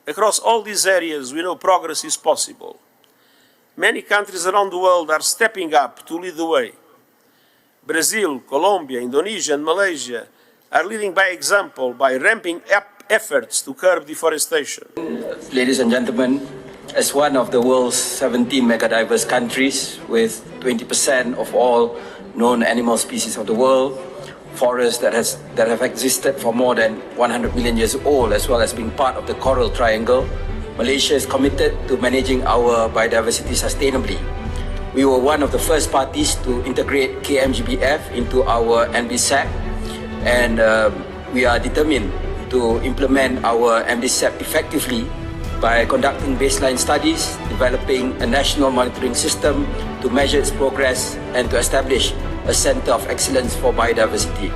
Across all these areas, we know progress is possible. Many countries around the world are stepping up to lead the way. Brazil, Colombia, Indonesia, and Malaysia are leading by example by ramping up efforts to curb deforestation. Ladies and gentlemen, as one of the world's 17 megadiverse countries with 20% of all known animal species of the world, forests that have existed for more than 100 million years old, as well as being part of the Coral Triangle, Malaysia is committed to managing our biodiversity sustainably. We were one of the first parties to integrate KMGBF into our NBSAP, and we are determined to implement our NBSAP effectively by conducting baseline studies, developing a national monitoring system to measure its progress, and to establish a Center of Excellence for Biodiversity.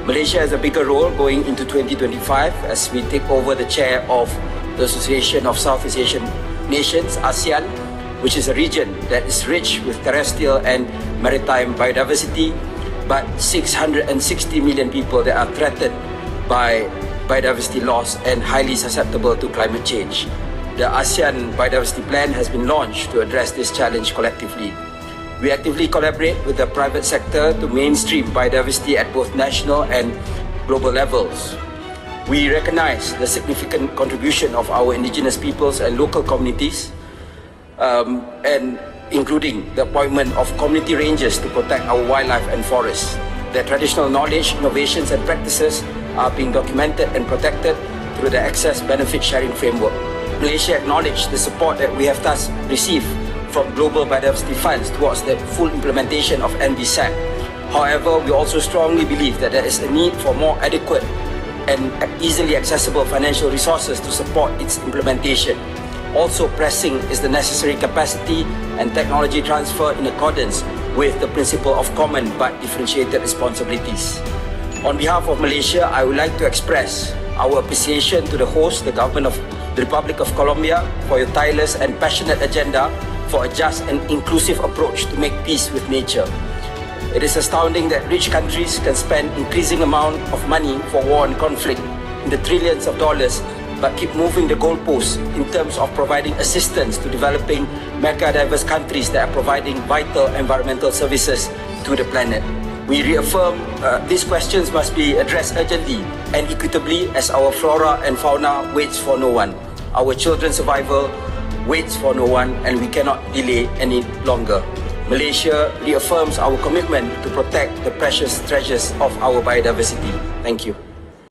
Malaysia has a bigger role going into 2025 as we take over the chair of the Association of Southeast Asian Nations, ASEAN, which is a region that is rich with terrestrial and maritime biodiversity, but 660 million people that are threatened by biodiversity loss and highly susceptible to climate change. The ASEAN Biodiversity Plan has been launched to address this challenge collectively. We actively collaborate with the private sector to mainstream biodiversity at both national and global levels. We recognize the significant contribution of our indigenous peoples and local communities, and including the appointment of community rangers to protect our wildlife and forests. Their traditional knowledge, innovations and practices are being documented and protected through the Access Benefit Sharing Framework. Malaysia acknowledges the support that we have thus received from global biodiversity funds towards the full implementation of NBSAP. However, we also strongly believe that there is a need for more adequate and easily accessible financial resources to support its implementation. Also pressing is the necessary capacity and technology transfer in accordance with the principle of common but differentiated responsibilities. On behalf of Malaysia, I would like to express our appreciation to the host, the Government of the Republic of Colombia, for your tireless and passionate agenda for a just and inclusive approach to make peace with nature. It is astounding that rich countries can spend increasing amount of money for war and conflict in the trillions of dollars, but keep moving the goalposts in terms of providing assistance to developing mega-diverse countries that are providing vital environmental services to the planet. We reaffirm these questions must be addressed urgently and equitably as our flora and fauna waits for no one. Our children's survival waits for no one, and we cannot delay any longer. Malaysia reaffirms our commitment to protect the precious treasures of our biodiversity. Thank you.